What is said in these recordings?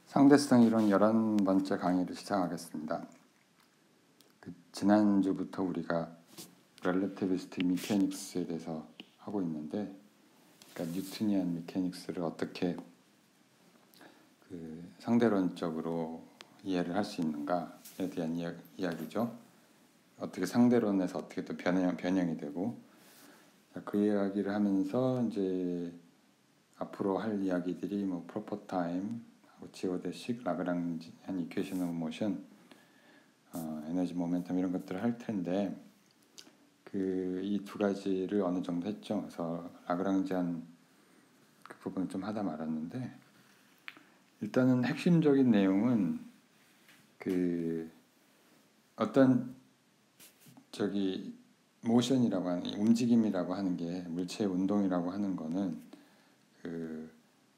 상대성 이론 11번째 강의를 시작하겠습니다. 지난주부터 우리가 렐러티비스틱 미케닉스에 대해서 하고 있는데, 그러니까 뉴트니안 미케닉스를 어떻게 상대론적으로 이해를 할 수 있는가에 대한 이야기죠. 어떻게 상대론에서 어떻게 또 변형이 되고, 그 이야기를 하면서 이제 앞으로 할 이야기들이 프로퍼 타임, 지오데식, 라그랑지안 이퀘이션 오브 모션, 에너지 모멘텀 이런 것들을 할 텐데, 이 두 가지를 어느 정도 했죠. 그래서 라그랑지안 그 부분을 좀 하다 말았는데, 일단은 핵심적인 내용은 어떤 모션이라고 하는 움직임이라고 하는 게, 물체의 운동이라고 하는 거는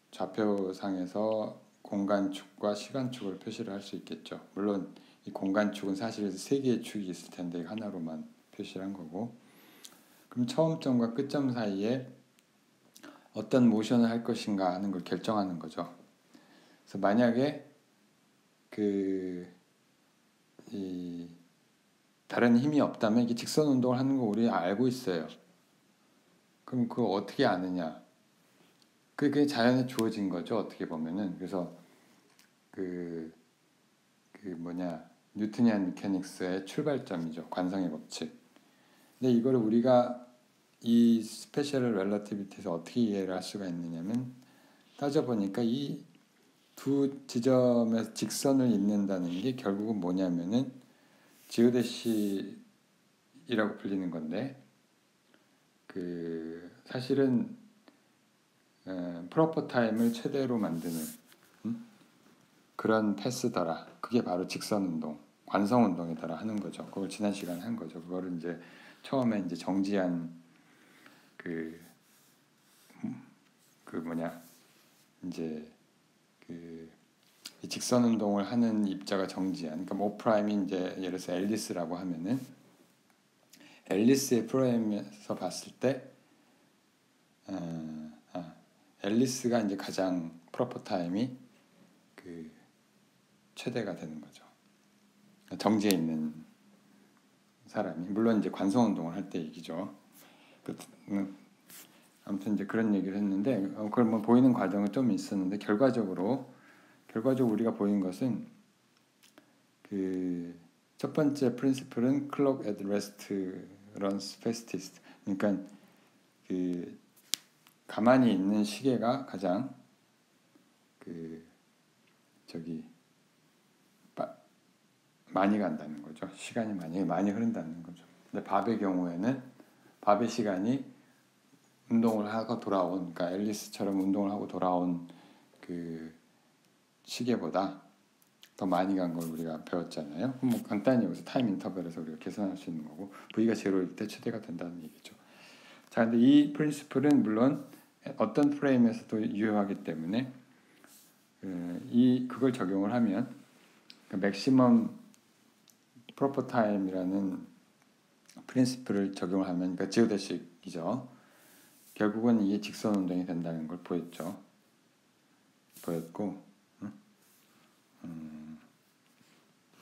좌표상에서 공간축과 시간축을 표시를 할 수 있겠죠. 물론 이 공간축은 사실 세 개의 축이 있을 텐데 하나로만 표시를 한 거고, 그럼 처음점과 끝점 사이에 어떤 모션을 할 것인가 하는 걸 결정하는 거죠. 그래서 만약에 다른 힘이 없다면 이게 직선 운동을 하는 거 우리 알고 있어요. 그럼 그거 어떻게 아느냐? 그게 자연에 주어진 거죠. 어떻게 보면은. 그래서 뉴트니안 미케닉스의 출발점이죠. 관성의 법칙. 근데 이걸 우리가 이 스페셜 렐러티비티에서 어떻게 이해를 할 수가 있느냐면, 따져보니까 이 두 지점에서 직선을 잇는다는 게 결국은 뭐냐면은 지오데시라고 불리는 건데, 사실은 프로퍼 타임을 최대로 만드는 그런 패스더라. 그게 바로 직선 운동, 관성 운동이더라 하는 거죠. 그걸 지난 시간에 한 거죠. 그거를 이제 처음에 이제 정지한 이 직선 운동을 하는 입자가 정지한. 그러니까 모 프라임이 이제 예를 들어서 앨리스라고 하면은 앨리스의 프라임에서 봤을 때 앨리스가 이제 가장 프로퍼 타임이 최대가 되는 거죠. 정지해 있는 사람이, 물론 이제 관성 운동을 할 때 얘기죠. 아무튼 이제 그런 얘기를 했는데, 그걸 보이는 과정은 좀 있었는데, 결과적으로 우리가 보인 것은 첫 번째 프린시플은 clock at rest runs fastest. 그러니까 가만히 있는 시계가 가장 많이 간다는 거죠. 시간이 많이 흐른다는 거죠. 근데 밥의 경우에는 밥의 시간이 운동을 하고 돌아온, 그러니까 앨리스처럼 운동을 하고 돌아온 시계보다 더 많이 간 걸 우리가 배웠잖아요. 간단히 여기서 타임 인터벌에서 우리가 계산할 수 있는 거고, V가 제로일 때 최대가 된다는 얘기죠. 자, 근데 이 프린시플은 물론 어떤 프레임에서도 유효하기 때문에 그걸 적용을 하면 맥시멈 프로퍼 타임이라는 프린시플을 적용을 하면, 그러니까 지오데식이죠. 결국은 이게 직선 운동이 된다는 걸 보였고,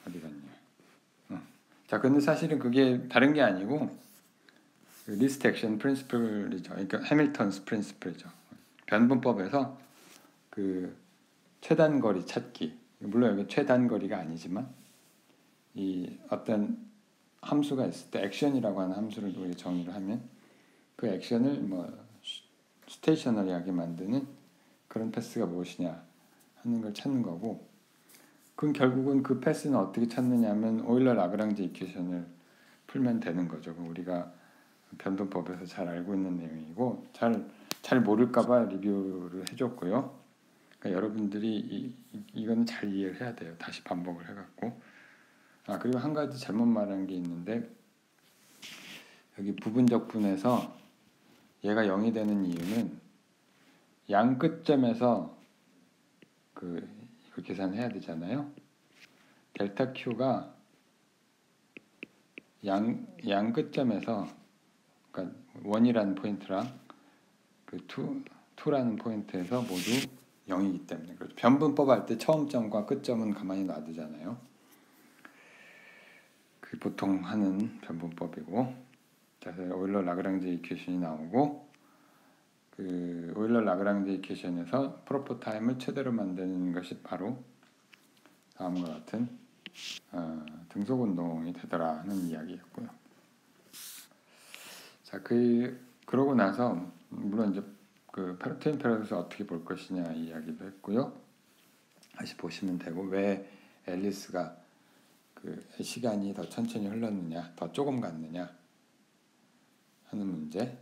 어디 갔냐? 자, 근데 사실은 그게 다른 게 아니고 리스트 액션 프린시플이죠. 그러니까 해밀턴스 프린시플이죠. 변분법에서 최단거리 찾기. 물론 여기 최단거리가 아니지만 이 어떤 함수가 있을 때 액션이라고 하는 함수를 우리 정의를 하면 그 액션을 스테이셔너리하게 만드는 그런 패스가 무엇이냐 하는 걸 찾는 거고, 그럼 결국은 그 패스는 어떻게 찾느냐면 오일러 라그랑지 이퀘이션을 풀면 되는 거죠. 우리가 변분법에서 잘 알고 있는 내용이고, 잘 모를까봐 리뷰를 해줬고요. 그러니까 여러분들이 이거는 잘 이해를 해야 돼요. 다시 반복을 해갖고. 그리고 한 가지 잘못 말한 게 있는데, 여기 부분적 분에서 얘가 0이 되는 이유는 양 끝점에서 이걸 계산해야 되잖아요. 델타 Q가 양 끝점에서, 그러니까 1이라는 포인트랑 2라는 포인트에서 모두 0이기 때문에 그렇죠. 변분법 할 때 처음점과 끝점은 가만히 놔두잖아요. 그게 보통 하는 변분법이고, 그래서 오일러 라그랑지 이퀘이션이 나오고, 그 오일러 라그랑지 이퀘이션에서 프로퍼 타임을 최대로 만드는 것이 바로 다음과 같은 등속 운동이 되더라 하는 이야기였고요. 자, 그러고 나서 물론 이제 그 트윈 패러독스 어떻게 볼 것이냐 이야기도 했고요. 다시 보시면 되고, 왜 앨리스가 그 시간이 더 천천히 흘렀느냐, 더 조금 갔느냐 하는 문제,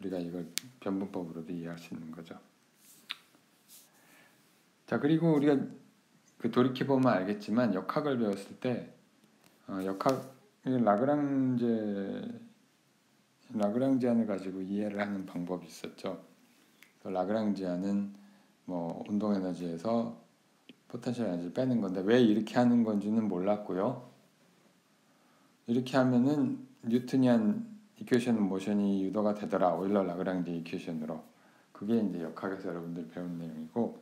우리가 이걸 변분법으로도 이해할 수 있는 거죠. 자, 그리고 우리가 그 돌이켜보면 알겠지만 역학을 배웠을 때 라그랑지안을 가지고 이해를 하는 방법이 있었죠. 라그랑지안은 뭐 운동 에너지에서 포텐셜 에너지를 빼는 건데 왜 이렇게 하는 건지는 몰랐고요. 이렇게 하면은 뉴트니안 이퀘이션 모션이 유도가 되더라. 오일러 라그랑지 이퀘이션으로. 그게 이제 역학에서 여러분들 배운 내용이고.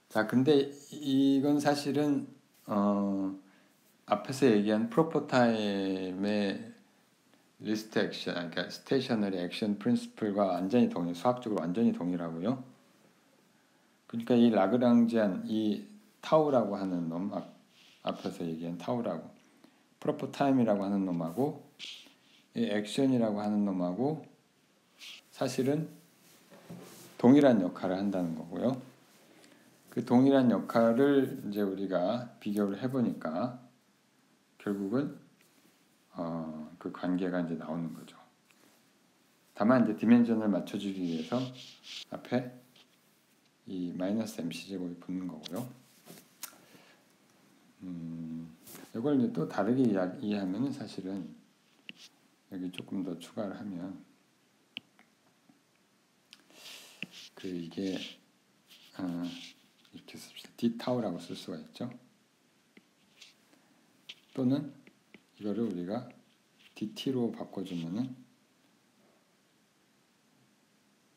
자, 근데 이건 사실은 앞에서 얘기한 프로퍼 타임의 리스트 액션, 그러니까 스테이셔너리 액션 프린시플과 완전히 수학적으로 완전히 동일하고요. 그러니까 이 라그랑지안, 이 타우라고 하는 놈, 앞에서 얘기한 타우라고, 프로퍼 타임이라고 하는 놈하고 이 액션이라고 하는 놈하고 사실은 동일한 역할을 한다는 거고요. 그 동일한 역할을 이제 우리가 비교를 해보니까 결국은 그 관계가 이제 나오는 거죠. 다만 이제 디멘전을 맞춰주기 위해서 앞에 이 마이너스 MC 제곱이 붙는 거고요. 이걸 이제 또 다르게 이해하면은 사실은 여기 조금 더 추가를 하면 그 이게 이렇게 씁시다. D 타우라고 쓸 수가 있죠. 또는 이거를 우리가 DT로 바꿔주면은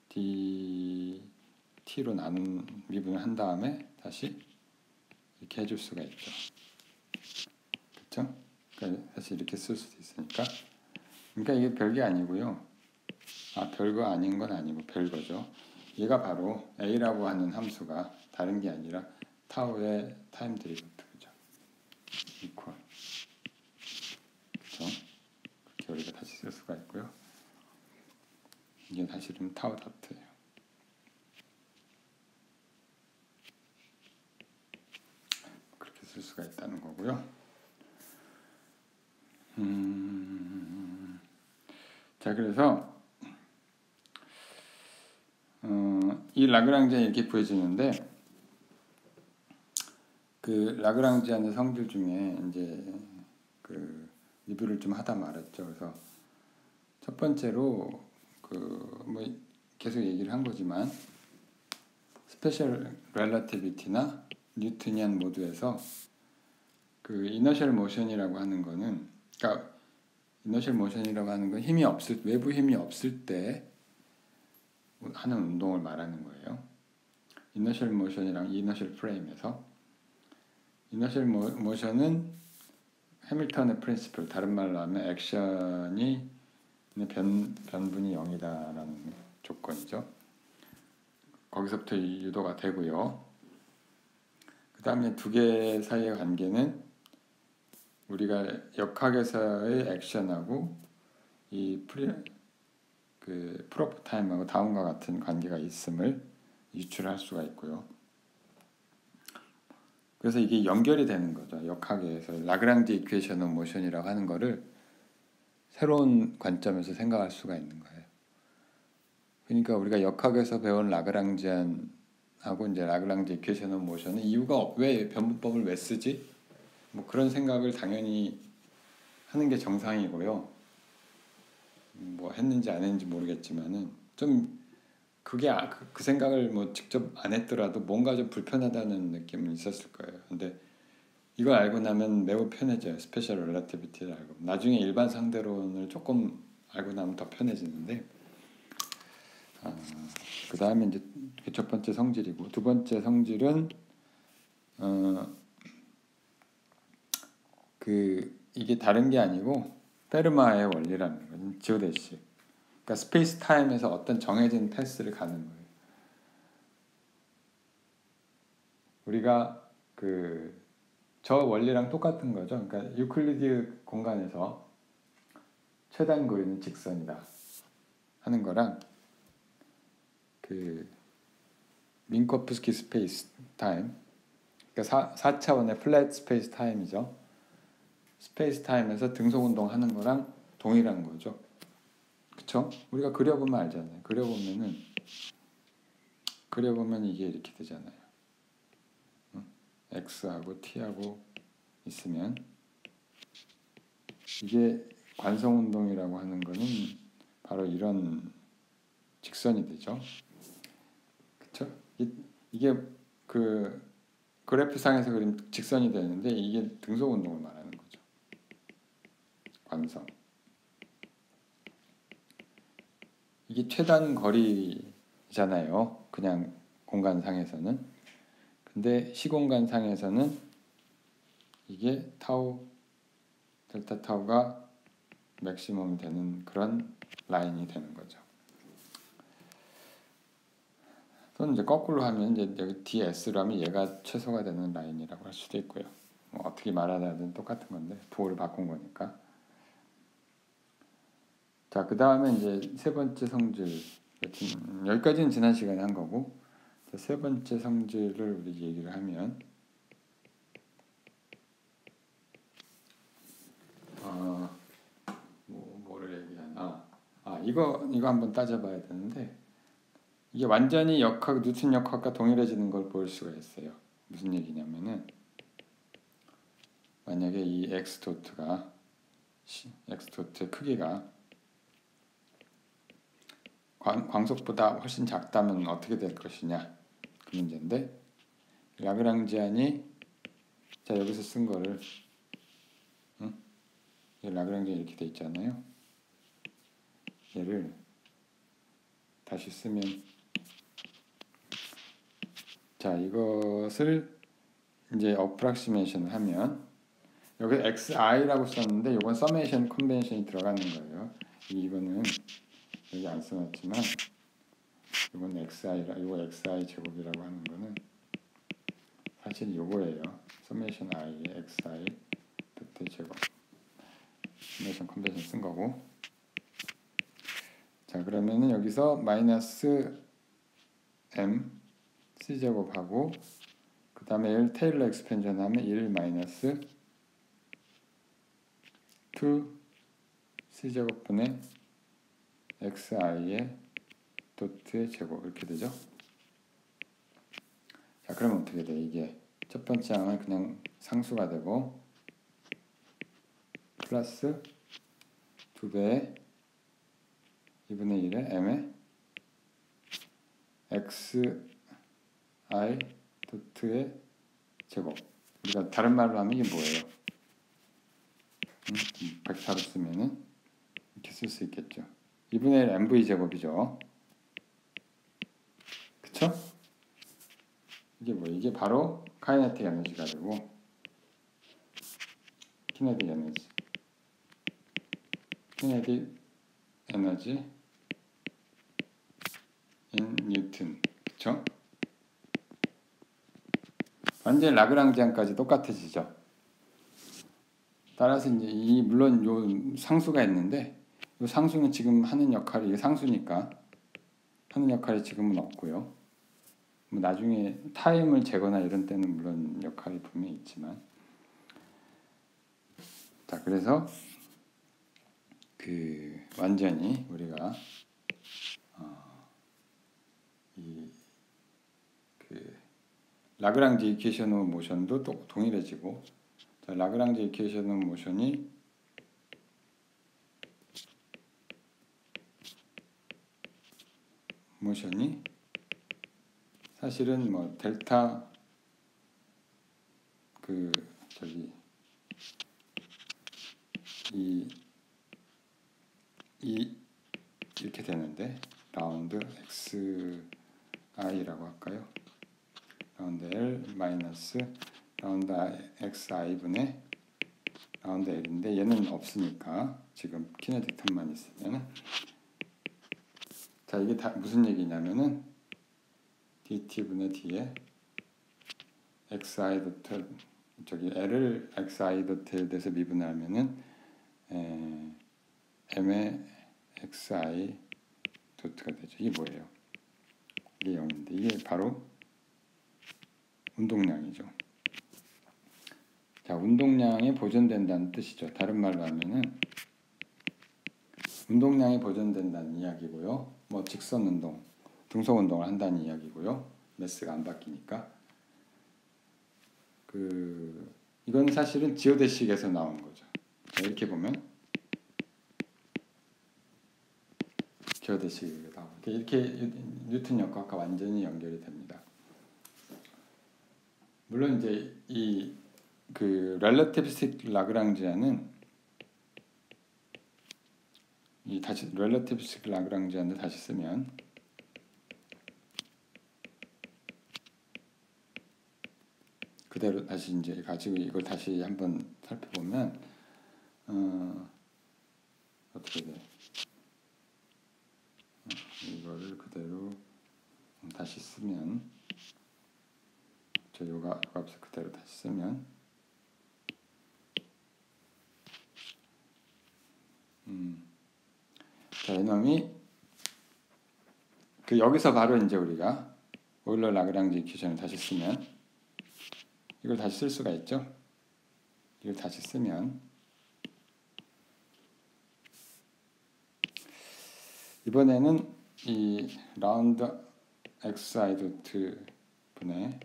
DT로 나눈 미분을 한 다음에 다시 이렇게 해줄 수가 있죠. 그렇죠? 그러니까 사실 이렇게 쓸 수도 있으니까. 그러니까 이게 별게 아니고요. 별거 아닌 건 아니고 별거죠. 얘가 바로 A라고 하는 함수가 다른 게 아니라 타우의 타임 드리버티브죠. 이퀄. 그렇죠? 그렇게 우리가 다시 쓸 수가 있고요. 이게 사실은 타우 다트예요. 그렇게 쓸 수가 있다는 거고요. 자, 그래서 이 라그랑지안이 이렇게 구해지는데 그 라그랑지안의 성질 중에 이제 그 리뷰를 좀 하다 말았죠. 그래서 첫 번째로 그 뭐 계속 얘기를 한 거지만 스페셜 렐러티비티나 뉴트니안 모드에서 그 이너셜 모션이라고 하는 거는, 그러니까 이너셜 모션이라고 하는 건 외부 힘이 없을 때 하는 운동을 말하는 거예요. 이너셜 모션이랑 이너셜 프레임에서 이너셜 모션은 해밀턴의 프린시플, 다른 말로 하면 액션이 변분이 0이다라는 조건이죠. 거기서부터 유도가 되고요. 그 다음에 두 개 사이의 관계는 우리가 역학에서의 액션하고 이 프로퍼 타임하고 다음과 같은 관계가 있음을 유출할 수가 있고요. 그래서 이게 연결이 되는 거죠. 역학에서 라그랑지 이퀘이션 오브 모션이라고 하는 거를 새로운 관점에서 생각할 수가 있는 거예요. 그러니까 우리가 역학에서 배운 라그랑지안하고 이제 라그랑지 이퀘이션 오브 모션은 이유가 왜 변분법을 왜 쓰지? 뭐 그런 생각을 당연히 하는 게 정상이고요. 뭐 했는지 안 했는지 모르겠지만은 좀 그게 그 생각을 뭐 직접 안 했더라도 뭔가 좀 불편하다는 느낌은 있었을 거예요. 근데 이걸 알고 나면 매우 편해져요. 스페셜 렐러티비티를 알고. 나중에 일반 상대론을 조금 알고 나면 더 편해지는데 그 다음에 이제 첫 번째 성질이고, 두 번째 성질은 이게 다른 게 아니고 페르마의 원리라는 거죠. 지오데시. 그러니까 스페이스 타임에서 어떤 정해진 패스를 가는 거예요. 우리가 저 원리랑 똑같은 거죠. 그러니까 유클리드 공간에서 최단 거리는 직선이다 하는 거랑 민코프스키 스페이스 타임, 그러니까 4차원의 플랫 스페이스 타임이죠. 스페이스 타임에서 등속 운동 하는 거랑 동일한 거죠. 그쵸? 우리가 그려보면 알잖아요. 그려보면 이게 이렇게 되잖아요. X하고 T하고 있으면 이게 관성 운동이라고 하는 거는 바로 이런 직선이 되죠. 그쵸? 이게 그래프상에서 그린 직선이 되는데 이게 등속 운동을 말하는 거죠. 관성. 이게 최단 거리잖아요. 그냥 공간상에서는. 근데 시공간상에서는 이게 델타 타우가 맥시멈이 되는 그런 라인이 되는 거죠. 또는 이제 거꾸로 하면 이제 여기 ds로 하면 얘가 최소가 되는 라인이라고 할 수도 있고요. 뭐 어떻게 말하든 똑같은 건데 도를 바꾼 거니까. 자, 그 다음에 이제 세 번째 성질, 여기까지는 지난 시간에 한 거고, 자, 세 번째 성질을 우리 얘기를 하면 뭐를 얘기하나? 이거 한번 따져봐야 되는데, 이게 완전히 뉴턴 역학과 동일해지는 걸 볼 수가 있어요. 무슨 얘기냐면은 만약에 이 x 도트의 크기가 광속보다 훨씬 작다면 어떻게 될 것이냐 그 문제인데, 라그랑지안이 자 여기서 쓴 거를 라그랑지안이 이렇게 돼 있잖아요. 얘를 다시 쓰면, 자 이것을 이제 어프락시메이션을 하면 여기 xi라고 썼는데 이건 서메이션 컨벤션이 들어가는 거예요. 이거는 여기 안 써놨지만 이건 이거 xi 제곱이라고 하는 거는 사실 이거예요. 서메이션 i의 xi 도트 제곱, 서메이션 컨벤션 쓴 거고. 자 그러면은 여기서 마이너스 m c 제곱하고 그 다음에 얘를 테일러 엑스펜션 하면 1 마이너스 2 c 제곱분의 xi의 도트의 제곱 이렇게 되죠. 자 그러면 어떻게 돼? 이게 첫 번째 항은 그냥 상수가 되고 플러스 2배의 2분의 1의 m의 xi 도트의 제곱. 우리가 다른 말로 하면 이게 뭐예요? 벡터로 쓰면은 이렇게 쓸 수 있겠죠. 2분의 1 mv 제곱이죠. 그쵸? 이게 뭐예요? 이게 바로 카이네틱 에너지가 되고 키네틱 에너지 in 뉴턴. 그쵸? 완전 라그랑지안까지 똑같아지죠. 따라서 이제 물론 요 상수가 있는데 요 상수는 지금 하는 역할이, 이게 상수니까 하는 역할이 지금은 없고요. 뭐 나중에 타임을 재거나 이런 때는 물론 역할이 분명히 있지만, 자 그래서 완전히 우리가 라그랑지 이퀘이션 오브 모션도 또 동일해지고, 자, 라그랑지 이퀘이션 오브 모션이 사실은 뭐 델타 이렇게 되는데 라운드 xi라고 할까요? 라운드 l 마이너스 라운드 xi 분의 라운드 l인데 얘는 없으니까 지금 키네틱 텀만 있으면 자 이게 다 무슨 얘기냐면은 dt 분의 d에 xi 도트 저기 l을 xi 도트에 대해서 미분하면은 m의 xi 도트가 되죠. 이게 뭐예요? 이게 0인데 이게 바로 운동량이죠. 자, 운동량이 보존된다는 뜻이죠. 다른 말로 하면은 운동량이 보존된다는 이야기고요. 뭐 직선 운동, 등속 운동을 한다는 이야기고요. 매스가 안 바뀌니까. 이건 사실은 지오데식에서 나온 거죠. 자, 이렇게 보면 지오데식이 나오고 이렇게 뉴턴 역학과 완전히 연결이 됩니다. 물론 이제 렐러티비스틱 라그랑지안은 다시 렐러티비스틱 라그랑지안을 다시 쓰면 그대로 다시 이제 가지고 이걸 다시 한번 살펴보면 어떻게 돼? 이거를 그대로 다시 쓰면 저 요가 값을 그대로 다시 쓰면 자, 이놈이 여기서 바로 이제 우리가 오일러 라그랑지 이퀴션을 다시 쓰면 이걸 다시 쓸 수가 있죠. 이걸 다시 쓰면 이번에는 이 라운드 xi 도트 분의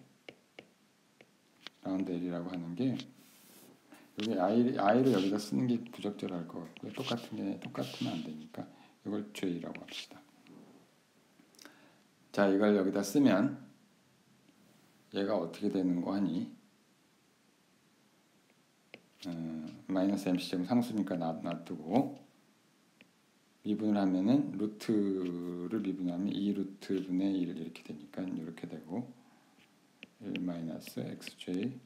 라운드 l이라고 하는 게 여기 i를 여기다 쓰는 게 부적절할 것 같고요. 똑같으면 안 되니까 이걸 j라고 합시다. 자, 이걸 여기다 쓰면 얘가 어떻게 되는 거 하니? 마이너스 mc제곱 상수니까 놔두고 미분을 하면은 루트를 미분하면 2루트 분의 1 이렇게 되니까 이렇게 되고 1 마이너스 xj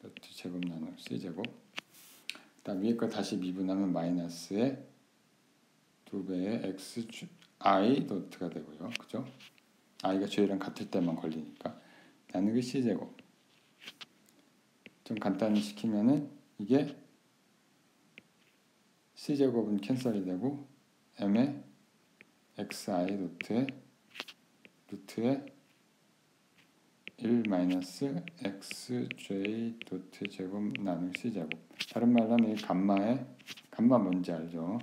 루트 제곱 나누 c제곱 그다음 위에 거 다시 미분하면 마이너스의 2배의 xi 도트가 되고요. 그죠? i가 j랑 같을 때만 걸리니까 나누기 c제곱 좀 간단히 시키면은 이게 c제곱은 캔슬이 되고 m의 xi 도트의 루트의 1 마이너스 xj 도트 제곱 나누기 c제곱 다른 말로 하면 이 감마 뭔지 알죠?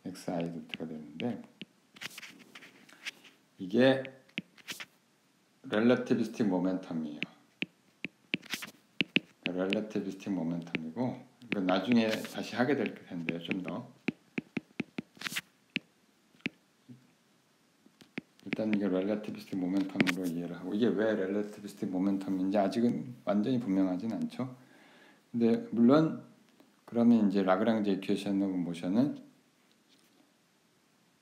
xi 도트가 되는데 이게 렐러티비스틱 모멘텀이에요. 렐러티비스틱 모멘텀이고 이건 나중에 다시 하게 될 텐데요. 좀 더 일단 이게 렐러티비스틱 모멘텀으로 이해를 하고 이게 왜 렐러티비스틱 모멘텀인지 아직은 완전히 분명하진 않죠. 근데 물론 그러면 이제 라그랑지 이퀘이션 오브 모션은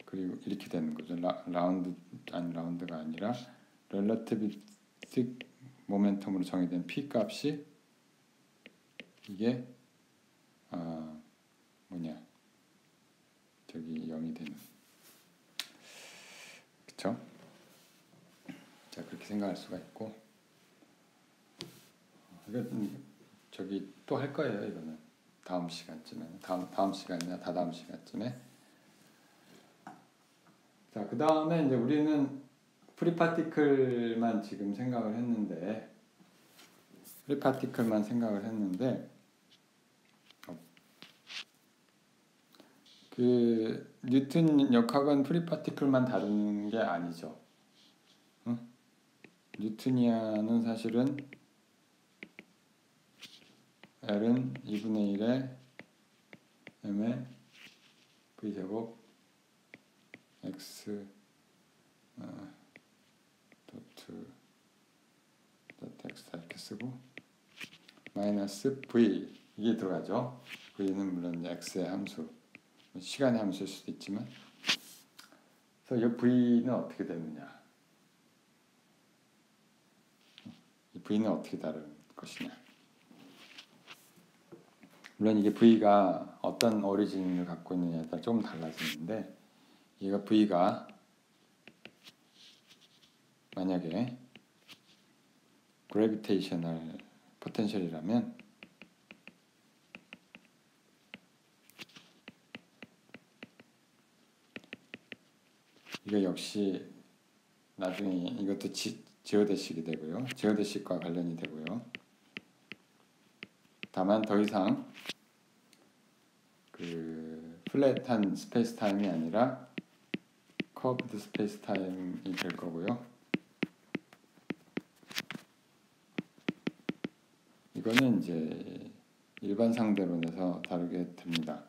그리고 이렇게 되는 거죠. 라운드가 아니라 렐러티비스틱 모멘텀으로 정의된 p 값이 이게 저기 0이 되는 그쵸? 자 그렇게 생각할 수가 있고 이거 저기 또 할 거예요. 이거는 다음 시간쯤에 다음 시간이나 다다음 시간쯤에 자 그 다음에 이제 우리는 프리파티클만 지금 생각을 했는데 뉴턴 역학은 프리파티클만 다루는 게 아니죠. 응? 뉴트니아는 사실은 L은 2분의 1의 m의 v제곱 x 도트 x 이렇게 쓰고 마이너스 v 이게 들어가죠. v는 물론 x의 함수 시간의 함수일 수도 있지만 그래서 이 V는 어떻게 되느냐? 이 V는 어떻게 다른 것이냐? 물론 이게 V가 어떤 오리진을 갖고 있느냐에 따라 조금 달라지는데, 얘가 V가 만약에 그래비테이셔널 포텐셜이라면 이거 역시 나중에 이것도 지오데식이 되고요. 지오데식과 관련이 되고요. 다만 더 이상 그 플랫한 스페이스 타임이 아니라 커브드 스페이스 타임이 될 거고요. 이거는 이제 일반 상대론에서 다루게 됩니다.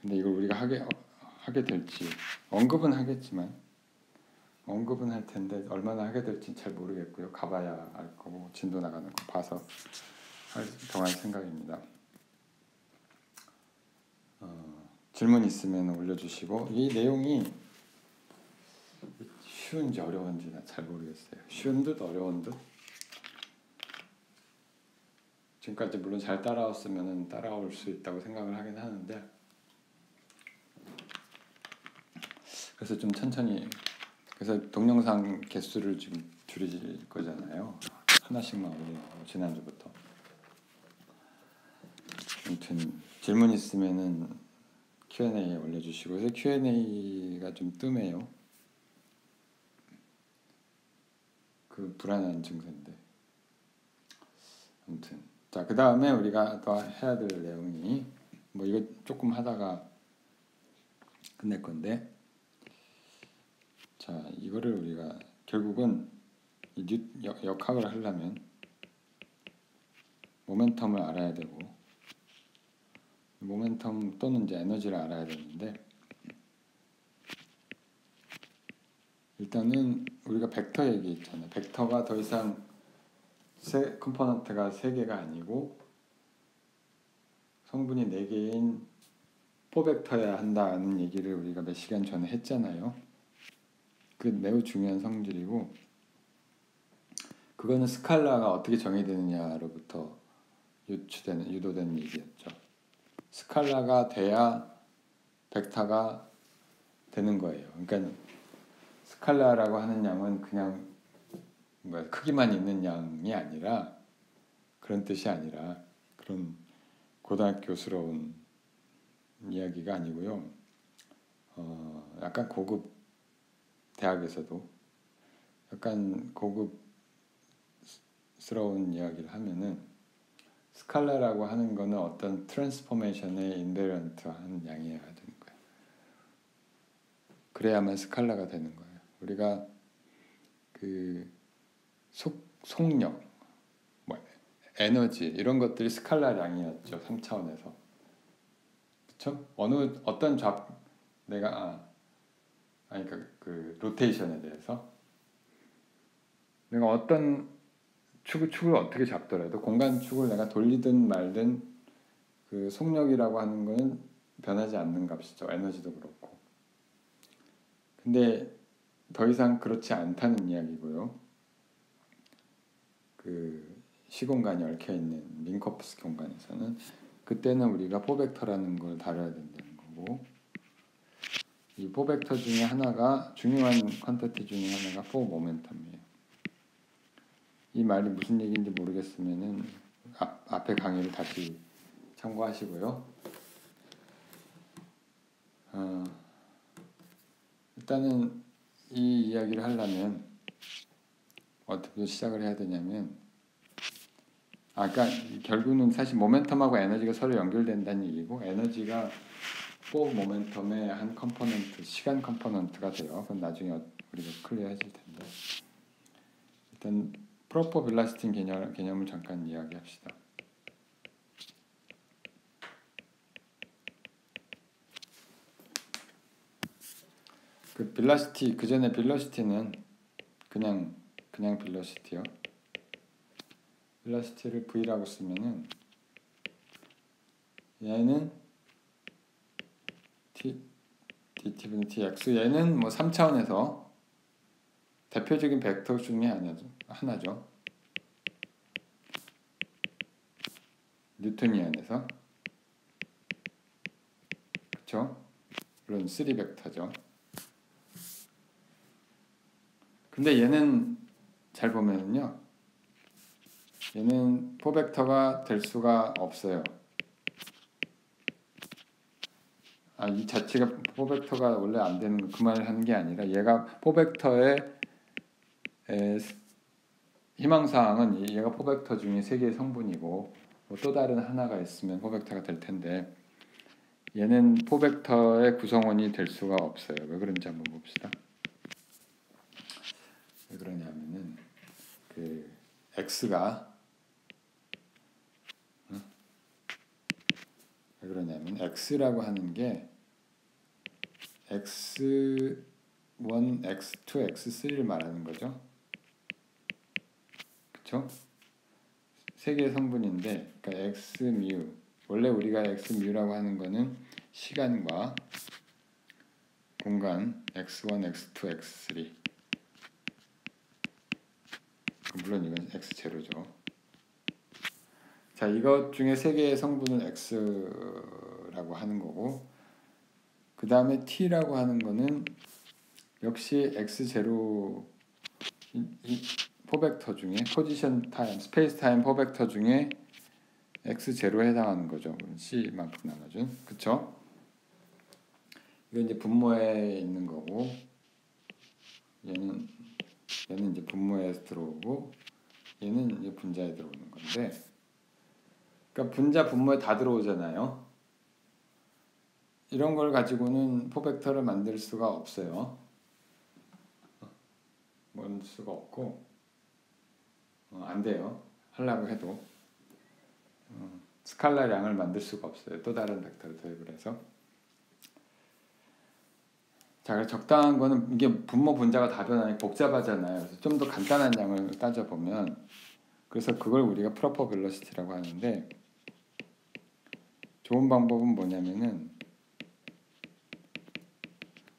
근데 이걸 우리가 하게 될지 언급은 하겠지만 언급은 할 텐데 얼마나 하게 될지 잘 모르겠고요. 가봐야 알 거고 진도 나가는 거 봐서 더 할 생각입니다. 질문 있으면 올려주시고, 이 내용이 쉬운지 어려운지 잘 모르겠어요. 쉬운 듯 어려운 듯. 지금까지 물론 잘 따라왔으면 따라올 수 있다고 생각을 하긴 하는데, 그래서 좀 천천히, 그래서 동영상 개수를 지금 줄일 거잖아요. 하나씩만 올리고 지난주부터. 아무튼 질문 있으면은 Q&A에 올려주시고, 그래서 Q&A가 좀 뜸해요. 그 불안한 증세인데. 아무튼 자, 그 다음에 우리가 더 해야 될 내용이 뭐 이거 조금 하다가 끝낼 건데, 자, 이거를 우리가 결국은 이 역학을 하려면 모멘텀을 알아야 되고, 모멘텀 또는 이제 에너지를 알아야 되는데, 일단은 우리가 벡터 얘기했잖아요. 벡터가 더 이상 컴포넌트가 3개가 아니고 성분이 4개인 4벡터여야 한다는 얘기를 우리가 몇 시간 전에 했잖아요. 그 매우 중요한 성질이고, 그거는 스칼라가 어떻게 정의되느냐로부터 유도되는 얘기였죠. 스칼라가 돼야 벡터가 되는 거예요. 그러니까 스칼라라고 하는 양은 그냥 크기만 있는 양이 아니라, 그런 뜻이 아니라 그런 고등학교스러운 이야기가 아니고요. 약간 고급 대학에서도 약간 고급스러운 이야기를 하면은 스칼라라고 하는 거는 어떤 트랜스포메이션의 인베런트한 양이어야 되는 거예요. 그래야만 스칼라가 되는 거예요. 우리가 그 속력, 뭐 에너지 이런 것들이 스칼라 양이었죠. 3차원에서. 그렇죠? 어떤 내가 그러니까 그 로테이션에 대해서 내가 어떤 축을 어떻게 잡더라도 공간 축을 내가 돌리든 말든 그 속력이라고 하는 거는 변하지 않는 값이죠. 에너지도 그렇고. 근데 더 이상 그렇지 않다는 이야기고요. 그 시공간이 얽혀 있는 민코프스키 공간에서는 그때는 우리가 4벡터라는 걸 다뤄야 된다는 거고, 이 4벡터 중에 하나가, 중요한 퀀티티 중에 하나가 4모멘텀이에요. 이 말이 무슨 얘기인지 모르겠으면은 앞에 강의를 다시 참고하시고요. 일단은 이 이야기를 하려면 어떻게 시작을 해야 되냐면, 그러니까 결국은 사실 모멘텀하고 에너지가 서로 연결된다는 얘기고, 에너지가 4모멘텀의 한 컴포넌트, 시간 컴포넌트가 돼요. 그건 나중에 우리가 클리어해질 텐데, 일단 프로퍼 빌라시티 개념을 잠깐 이야기합시다. 그 빌라시티, 그 전에 빌러시티는 그냥 빌러시티요. 빌라시티를 V라고 쓰면은 얘는 dt분의 dx, 얘는 뭐 3차원에서 대표적인 벡터 중에 하나죠. 뉴턴이안에서. 그쵸? 물론 3벡터죠. 근데 얘는 잘 보면은요, 얘는 4벡터가 될 수가 없어요. 이 자체가 4벡터가 원래 안 되는 그 말을 하는 게 아니라, 얘가 4벡터의 희망사항은 얘가 4벡터 중에 3개의 성분이고, 뭐 또 다른 하나가 있으면 4벡터가 될 텐데, 얘는 4벡터의 구성원이 될 수가 없어요. 왜 그런지 한번 봅시다. 왜 그러냐면은 그 x가 왜 그러냐면 x라고 하는 게 x1, x2, x3를 말하는 거죠. 그쵸? 세 개의 성분인데, 그러니까 x mu, 원래 우리가 x mu라고 하는 거는 시간과 공간 x1, x2, x3. 물론 이건 x0죠. 자, 이것 중에 세 개의 성분은 x라고 하는 거고, 그 다음에 t라고 하는 거는 역시 x0, 이 4벡터 중에 포지션 타임, 스페이스 타임 4벡터 중에 x0에 해당하는 거죠. c만큼 나눠준. 그쵸? 이건 이제 분모에 있는 거고, 얘는 이제 분모에 들어오고, 얘는 이제 분자에 들어오는 건데, 그러니까 분자 분모에 다 들어오잖아요. 이런 걸 가지고는 4벡터를 만들 수가 없어요. 만들 수가 없고, 안 돼요. 하려고 해도 스칼라량을 만들 수가 없어요. 또 다른 벡터를 도입을 해서. 자, 그래서 적당한 거는 이게 분모 분자가 다 변하니 복잡하잖아요. 그래서 좀 더 간단한 양을 따져보면, 그래서 그걸 우리가 프로퍼 벨로시티라고 하는데, 좋은 방법은 뭐냐면은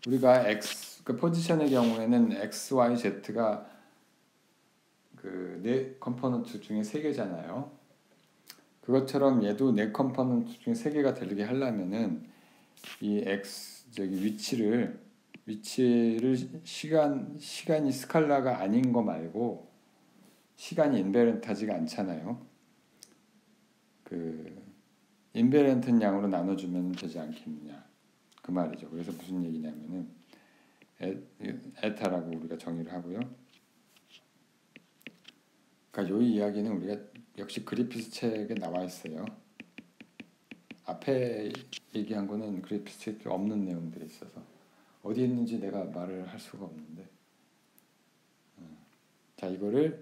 우리가 그 포지션의 경우에는 x, y, z가 그 네 컴포넌트 중에 3개잖아요. 그것처럼 얘도 네 컴포넌트 중에 3개가 되게 하려면은 이 x 위치를 시간이 스칼라가 아닌 거 말고 시간이 인베런트하지가 않잖아요. 그 인베런트 양으로 나눠주면 되지 않겠느냐 그 말이죠. 그래서 무슨 얘기냐면은 에타라고 우리가 정의를 하고요. 그러니까 이 이야기는 우리가 역시 그리피스 책에 나와 있어요. 앞에 얘기한 거는 그리피스 책에 없는 내용들이 있어서 어디 있는지 내가 말을 할 수가 없는데, 자, 이거를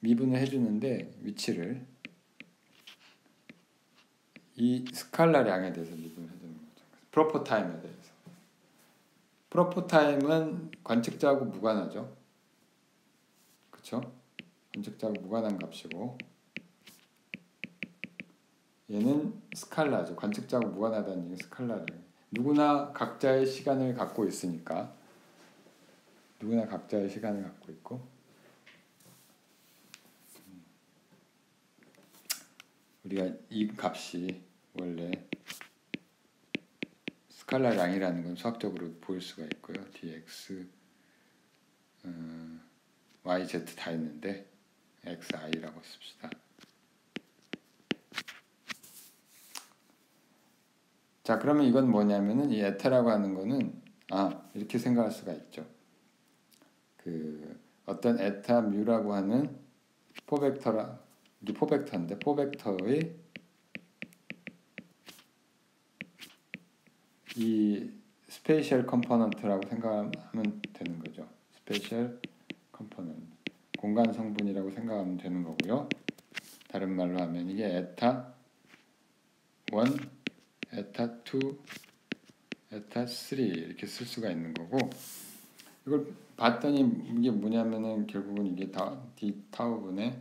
미분을 해주는데 위치를 이 스칼라량에 대해서 미분을 해주는 거죠. 프로퍼 타임에 대해서. 프로퍼 타임은 관측자하고 무관하죠. 그렇죠? 관측자하고 무관한 값이고, 얘는 스칼라죠. 관측자하고 무관하다는 얘기 스칼라래요. 누구나 각자의 시간을 갖고 있으니까, 누구나 각자의 시간을 갖고 있고, 우리가 이 값이 원래 스칼라량이라는 건 수학적으로 보일 수가 있고요. dx, yz 다 있는데 xi라고 씁시다. 자, 그러면 이건 뭐냐면은 이 에타라고 하는 거는 이렇게 생각할 수가 있죠. 그 어떤 에타 뮤라고 하는 4벡터라, 이게 4벡터인데 4벡터의 이 스페이셜 컴포넌트라고 생각하면 되는 거죠. 스페이셜 컴포넌트, 공간 성분이라고 생각하면 되는 거고요. 다른 말로 하면 이게 에타 1, 에타 2, 에타 3 이렇게 쓸 수가 있는 거고, 이걸 봤더니 이게 뭐냐면은 결국은 이게 다 d 타우분의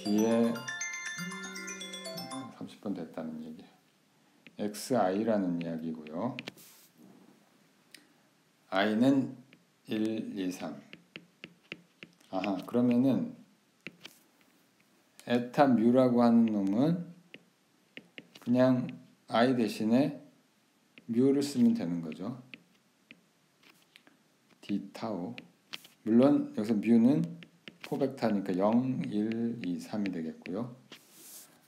d의 30분 됐다는 얘기예요. xi라는 이야기고요. i는 1, 2, 3. 아하, 그러면은 에타 뮤라고 하는 놈은 그냥 i 대신에 뮤를 쓰면 되는 거죠. d 타우. 물론 여기서 뮤는 포벡터니까 0, 1, 2, 3이 되겠고요.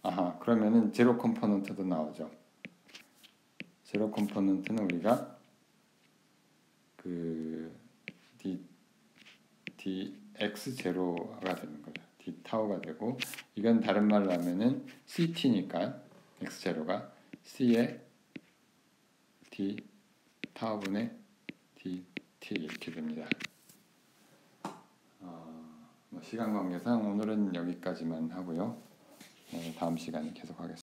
아하, 그러면은 제로 컴포넌트도 나오죠. 제로 컴포넌트는 우리가 그 dx0가 되는 거죠. d 타우가 되고, 이건 다른 말로 하면은 ct니까 x0가 c의 d 타우분의 dt 이렇게 됩니다. 시간 관계상 오늘은 여기까지만 하고요. 다음 시간에 계속하겠습니다.